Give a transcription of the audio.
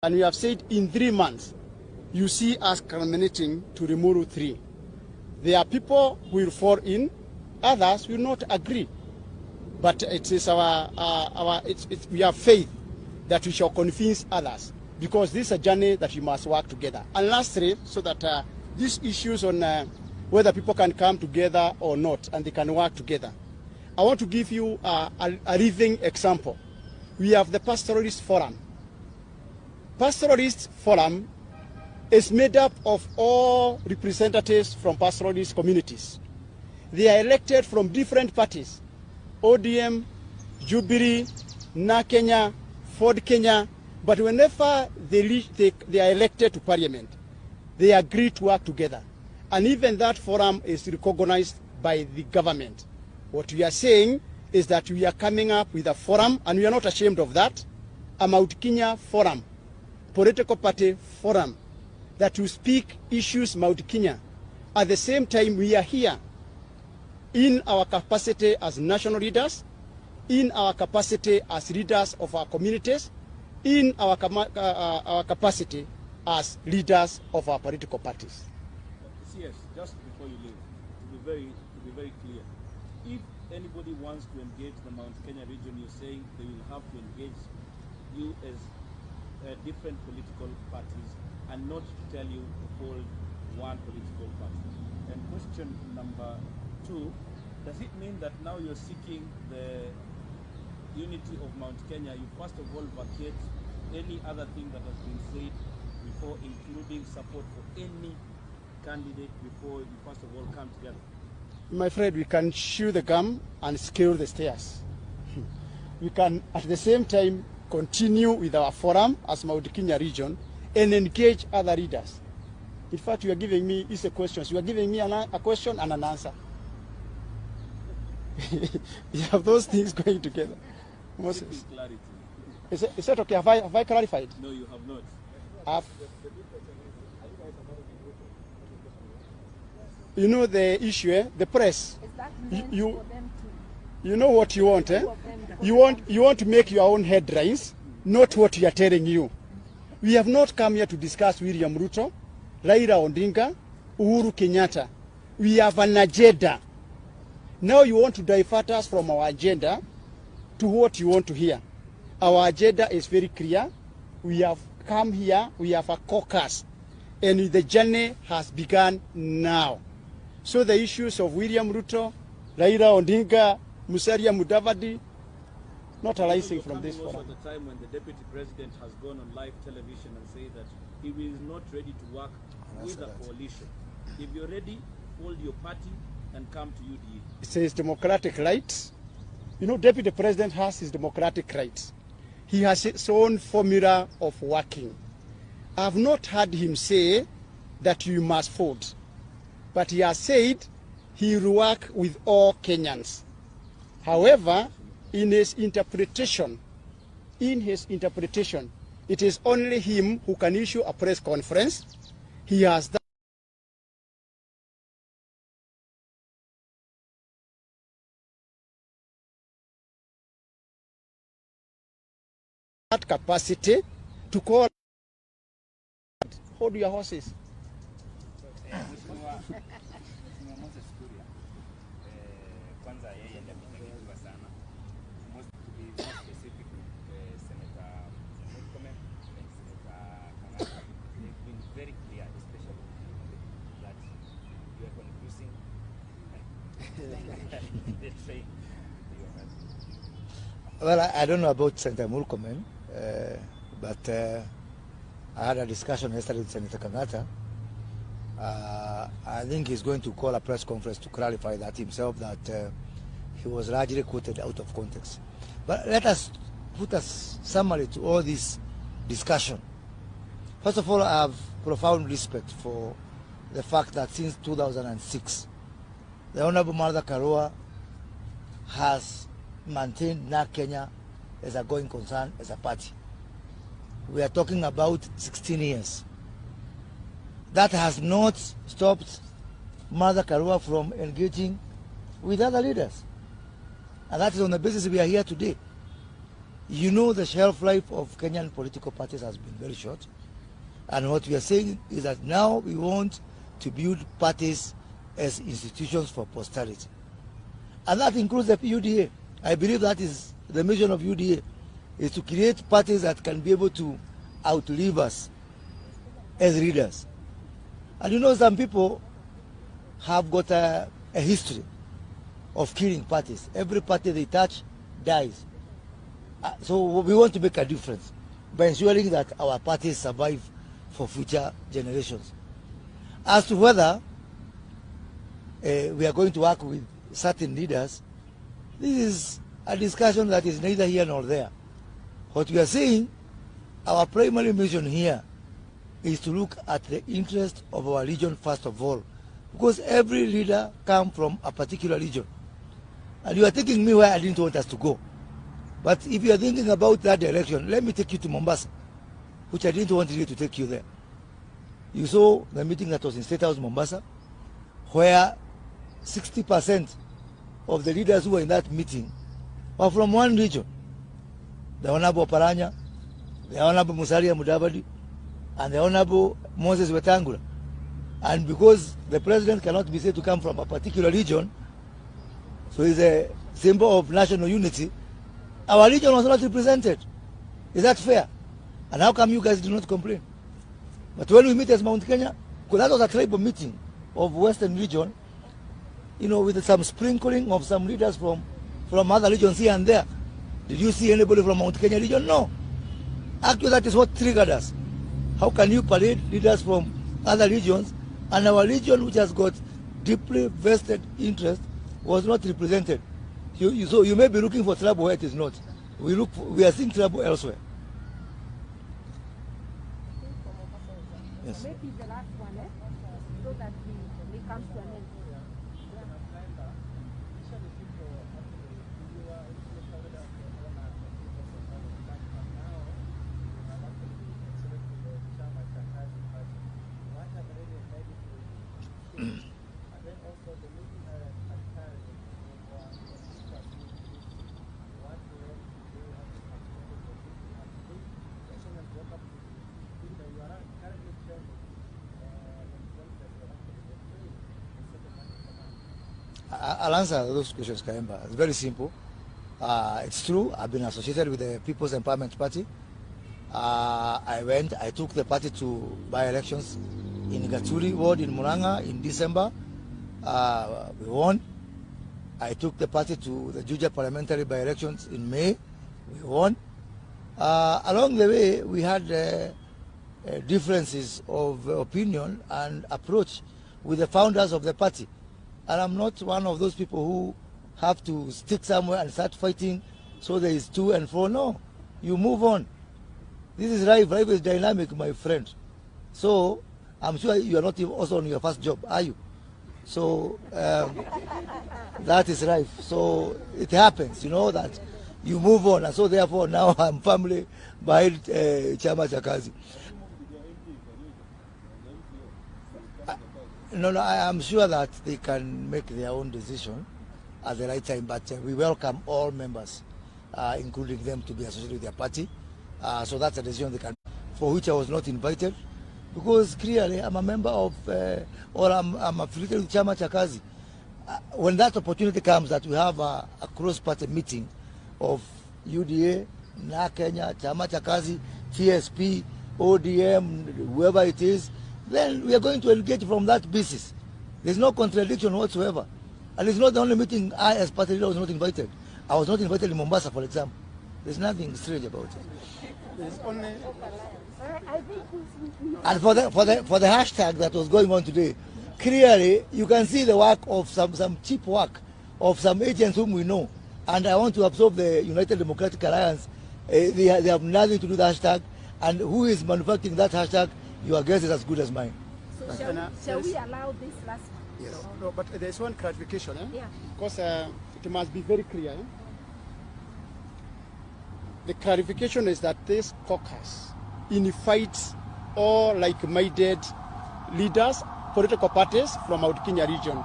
And we have said in 3 months, you see us culminating to Limuru 3. There are people who will fall in, others will not agree. But it is we have faith that we shall convince others, because this is a journey that we must work together. And lastly, so that these issues on whether people can come together or not, and they can work together, I want to give you a living example. We have the Pastoralist Forum. Pastoralist Forum is made up of all representatives from pastoralist communities. They are elected from different parties: ODM, Jubilee, Na Kenya, Ford Kenya. But whenever they are elected to parliament, they agree to work together. And even that forum is recognized by the government. What we are saying is that we are coming up with a forum, and we are not ashamed of that, a Mount Kenya forum, political party forum, that will speak issues Mount Kenya. At the same time, we are here in our capacity as national leaders, in our capacity as leaders of our communities, in our capacity as leaders of our political parties. Yes, just before you leave, to be very clear, if anybody wants to engage the Mount Kenya region, you're saying they will have to engage you as different political parties, and not to tell you to hold one political party. And question number 2, does it mean that now you're seeking the unity of Mount Kenya? You first of all vacate any other thing that has been said before, including support for any candidate, before you first of all come together? My friend, we can chew the gum and scale the stairs. We can at the same time continue with our forum as Mount Kenya region and engage other leaders. In fact, you are giving me questions. You are giving me a question and an answer. You have those things going together. Moses. Is that okay? Have I clarified? No, you have not. You know the issue, the press. Is that meant for them to? You know what you want, eh? You want to make your own headlines, not what we are telling you. We have not come here to discuss William Ruto, Raila Odinga, Uhuru Kenyatta. We have an agenda. Now you want to divert us from our agenda to what you want to hear. Our agenda is very clear. We have come here, we have a caucus, and the journey has begun now. So the issues of William Ruto, Raila Odinga, Musalia Mudavadi, not arising from this forum. At the time when the deputy president has gone on live television and said that he is not ready to work with a coalition. If you're ready, hold your party and come to UDA. It says democratic rights. You know, deputy president has his democratic rights. He has his own formula of working. I have not heard him say that you must vote, but he has said he will work with all Kenyans. However, in his interpretation, it is only him who can issue a press conference. He has that capacity to call. Hold your horses. Well, I don't know about Senator Murkomen, but I had a discussion yesterday with Senator Kangata. I think he's going to call a press conference to clarify that himself, that he was largely quoted out of context. But let us put a summary to all this discussion. First of all, I have profound respect for the fact that since 2006, the Honorable Martha Karua has maintained Na Kenya as a going concern, as a party. We are talking about 16 years. That has not stopped Martha Karua from engaging with other leaders. And that is on the basis we are here today. You know, the shelf life of Kenyan political parties has been very short. And what we are saying is that now we want to build parties as institutions for posterity. And that includes the UDA. I believe that is the mission of UDA, is to create parties that can be able to outlive us as leaders. And you know, some people have got a history of killing parties. Every party they touch dies. So we want to make a difference by ensuring that our parties survive for future generations. As to whether we are going to work with certain leaders, this is a discussion that is neither here nor there. What we are saying, our primary mission here is to look at the interest of our region first of all, because every leader comes from a particular region. And you are taking me where I didn't want us to go. But if you are thinking about that direction, let me take you to Mombasa, which I didn't want really to take you there. You saw the meeting that was in State House, Mombasa, where 60% of the leaders who were in that meeting were from one region. The Honorable Paranya, the Honorable Musalia Mudavadi, and the Honorable Moses Wetangula. And because the president cannot be said to come from a particular region, so it's a symbol of national unity, our region was not represented. Is that fair? And how come you guys do not complain? But when we meet as Mount Kenya, because that was a tribal meeting of Western region, you know, with some sprinkling of some leaders from other regions here and there. Did you see anybody from Mount Kenya region? No. Actually, that is what triggered us. How can you parade leaders from other regions, and our region, which has got deeply vested interest, was not represented? So you may be looking for trouble where it is not. We are seeing trouble elsewhere. Yes. Maybe the last one, so that we come to an end. I'll answer those questions, Kaemba. It's very simple. It's true, I've been associated with the People's Empowerment Party. I took the party to by-elections in Gaturi Ward in Muranga in December. We won. I took the party to the Juja parliamentary by-elections in May. We won. Along the way, we had differences of opinion and approach with the founders of the party. And I'm not one of those people who have to stick somewhere and start fighting so there is to and fro. No, you move on. This is life. Life is dynamic, my friend. So I'm sure you are not also on your first job, are you? So that is life. So it happens, you know, that you move on. And so therefore now I'm firmly behind Chama cha Kazi. No, I am sure that they can make their own decision at the right time, but we welcome all members, including them, to be associated with their party. So that's a decision they can, for which I was not invited, because clearly I'm a member of, or I'm affiliated with Chama cha Kazi. When that opportunity comes that we have a cross-party meeting of UDA, Na Kenya, Chama cha Kazi, TSP, ODM, whoever it is, then we are going to engage from that basis. There's no contradiction whatsoever. And it's not the only meeting I, as party leader, was not invited. I was not invited in Mombasa, for example. There's nothing strange about it. There's only... And for the hashtag that was going on today, clearly you can see the work of some cheap work of some agents whom we know. And I want to absolve the United Democratic Alliance. They have nothing to do with the hashtag. And who is manufacturing that hashtag? Your guess is as good as mine. So shall we allow this last one? Yes. No, but there's one clarification, Yeah. because it must be very clear. The clarification is that this caucus invites all like-minded leaders, political parties from Mount Kenya region.